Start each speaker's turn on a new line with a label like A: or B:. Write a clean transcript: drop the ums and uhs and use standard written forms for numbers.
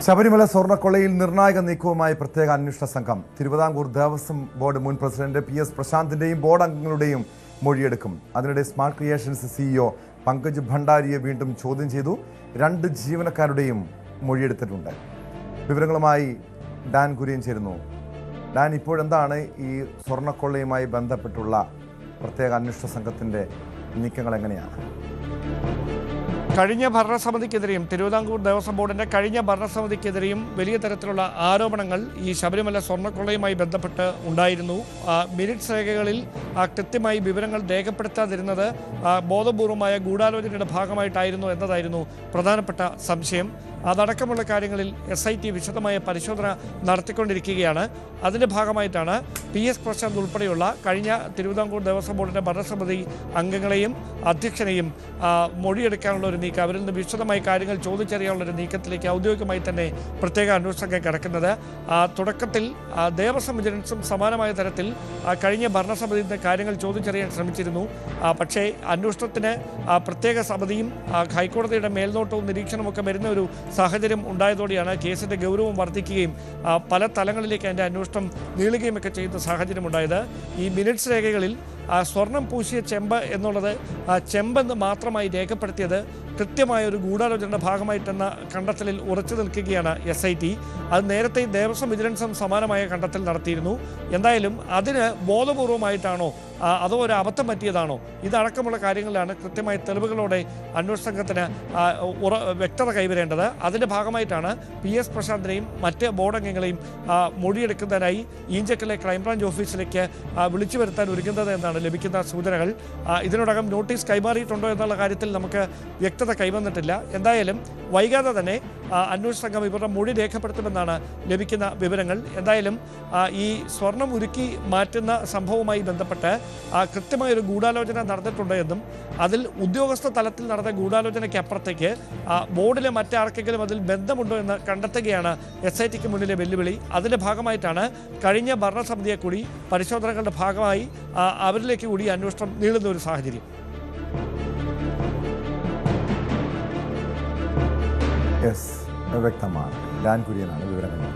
A: ശബരിമല സ്വർണ്ണക്കൊള്ളയിൽ നിർണായക നീക്കവുമായി പ്രത്യേക അന്വേഷണ സംഘം. തിരുവിതാംകൂർ ദേവസ്വം ബോർഡ് മുൻ പ്രസിഡന്റ് PS പ്രശാന്തിന്റെയും ബോർഡ് അംഗങ്ങളുടെയും മൊഴിയെടുക്കും. അതിനിടെ സ്മാർട്ട് ക്രിയേഷൻസ് CEO പങ്കജ് ഭണ്ഡാരിയെ വീണ്ടും ചോദ്യം ചെയ്തു. 2 ജീവനക്കാരുടെയും മൊഴിയെടുത്തിട്ടുണ്ട്. വിവരങ്ങളുമായി ഡാൻ കുര്യൻ ചേരുന്നു. ഡാൻ, ഇപ്പോഴെന്താണ് ഈ സ്വർണ്ണക്കൊള്ളയുമായി ബന്ധപ്പെട്ടുള്ള പ്രത്യേക അന്വേഷണ സംഘത്തിന്റെ നീക്കങ്ങൾ എങ്ങനെയാണ്?
B: കഴിഞ്ഞ ഭരണസമിതിക്കെതിരെയും തിരുവിതാംകൂർ ദേവസ്വം ബോർഡിൻ്റെ കഴിഞ്ഞ ഭരണസമിതിക്കെതിരെയും വലിയ തരത്തിലുള്ള ആരോപണങ്ങൾ ഈ ശബരിമല സ്വർണ്ണക്കൊള്ളയുമായി ബന്ധപ്പെട്ട് ഉണ്ടായിരുന്നു. മിനിറ്റ്സ് രേഖകളിൽ കൃത്യമായി വിവരങ്ങൾ രേഖപ്പെടുത്താതിരുന്നത് ബോധപൂർവമായ ഗൂഢാലോചനയുടെ ഭാഗമായിട്ടായിരുന്നു എന്നതായിരുന്നു പ്രധാനപ്പെട്ട സംശയം. അതടക്കമുള്ള കാര്യങ്ങളിൽ SIT വിശദമായ പരിശോധന നടത്തിക്കൊണ്ടിരിക്കുകയാണ്. അതിൻ്റെ ഭാഗമായിട്ടാണ് PS പ്രശാന്ത് ഉൾപ്പെടെയുള്ള കഴിഞ്ഞ തിരുവിതാംകൂർ ദേവസ്വം ബോർഡിൻ്റെ ഭരണസമിതി അംഗങ്ങളെയും അധ്യക്ഷനെയും മൊഴിയെടുക്കാനുള്ള ഒരു നീക്കം, അവരിൽ നിന്ന് വിശദമായി കാര്യങ്ങൾ ചോദിച്ചറിയാനുള്ളൊരു നീക്കത്തിലേക്ക് ഔദ്യോഗികമായി തന്നെ പ്രത്യേക അന്വേഷണ സംഘം കിടക്കുന്നത്. തുടക്കത്തിൽ ദേവസ്വം വിജിലൻസും സമാനമായ തരത്തിൽ കഴിഞ്ഞ ഭരണസമിതിയിൽ നിന്ന് കാര്യങ്ങൾ ചോദിച്ചറിയാൻ ശ്രമിച്ചിരുന്നു. പക്ഷേ അന്വേഷണത്തിന് പ്രത്യേക സമിതിയും ഹൈക്കോടതിയുടെ മേൽനോട്ടവും നിരീക്ഷണമൊക്കെ വരുന്ന ഒരു സാഹചര്യം ഉണ്ടായതോടെയാണ് കേസിൻ്റെ ഗൗരവം വർദ്ധിക്കുകയും പല തലങ്ങളിലേക്ക് അതിൻ്റെ അന്വേഷണം നീളുകയുമൊക്കെ ചെയ്യുന്ന സാഹചര്യം ഉണ്ടായത്. ഈ മിനിറ്റ്സ് രേഖകളിൽ സ്വർണം പൂശിയ ചെമ്പ് എന്നുള്ളത് ചെമ്പെന്ന് മാത്രമായി രേഖപ്പെടുത്തിയത് കൃത്യമായ ഒരു ഗൂഢാലോചനയുടെ ഭാഗമായിട്ടെന്ന കണ്ടെത്തലിൽ ഉറച്ചു നിൽക്കുകയാണ് SIT. അത് നേരത്തെ ദേവസ്വം വിജിലൻസും സമാനമായ കണ്ടെത്തൽ നടത്തിയിരുന്നു. എന്തായാലും അതിന് ബോധപൂർവമായിട്ടാണോ അതോ ഒരു അബദ്ധം പറ്റിയതാണോ, ഇതടക്കമുള്ള കാര്യങ്ങളിലാണ് കൃത്യമായ തെളിവുകളോടെ അന്വേഷണ സംഘത്തിന് വ്യക്തത കൈവരേണ്ടത്. അതിൻ്റെ ഭാഗമായിട്ടാണ് PS പ്രശാന്തിനെയും മറ്റ് ബോർഡ് അംഗങ്ങളെയും മൊഴിയെടുക്കുന്നതിനായി ഈഞ്ചക്കലെ ക്രൈംബ്രാഞ്ച് ഓഫീസിലേക്ക് വിളിച്ചു വരുത്താൻ ഒരുങ്ങുന്നത് എന്നാണ് ലഭിക്കുന്ന സൂചനകൾ. ഇതിനോടകം നോട്ടീസ് കൈമാറിയിട്ടുണ്ടോ എന്നുള്ള കാര്യത്തിൽ നമുക്ക് വ്യക്തത കൈവന്നിട്ടില്ല. എന്തായാലും വൈകാതെ തന്നെ അന്വേഷണ സംഘം ഇവരുടെ മൊഴി രേഖപ്പെടുത്തുമെന്നാണ് ലഭിക്കുന്ന വിവരങ്ങൾ. എന്തായാലും ഈ സ്വർണം ഉരുക്കി മാറ്റുന്ന സംഭവവുമായി ബന്ധപ്പെട്ട് കൃത്യമായൊരു ഗൂഢാലോചന നടന്നിട്ടുണ്ട് എന്നും അതിൽ ഉദ്യോഗസ്ഥ തലത്തിൽ നടന്ന ഗൂഢാലോചനയ്ക്ക് അപ്പുറത്തേക്ക് ബോർഡിലെ മറ്റാർക്കെങ്കിലും അതിൽ ബന്ധമുണ്ടോ എന്ന് കണ്ടെത്തുകയാണ് SITക്ക് മുന്നിലെ വെല്ലുവിളി. അതിൻ്റെ ഭാഗമായിട്ടാണ് കഴിഞ്ഞ ഭരണസമിതിയെ കൂടി പരിശോധനകളുടെ ഭാഗമായി അവരിലേക്ക് കൂടി അന്വേഷണം നീളുന്ന ഒരു സാഹചര്യം.
A: വ്യക്തമാണ്. ഡാൻ കുര്യനാണ് വിവരങ്ങൾ.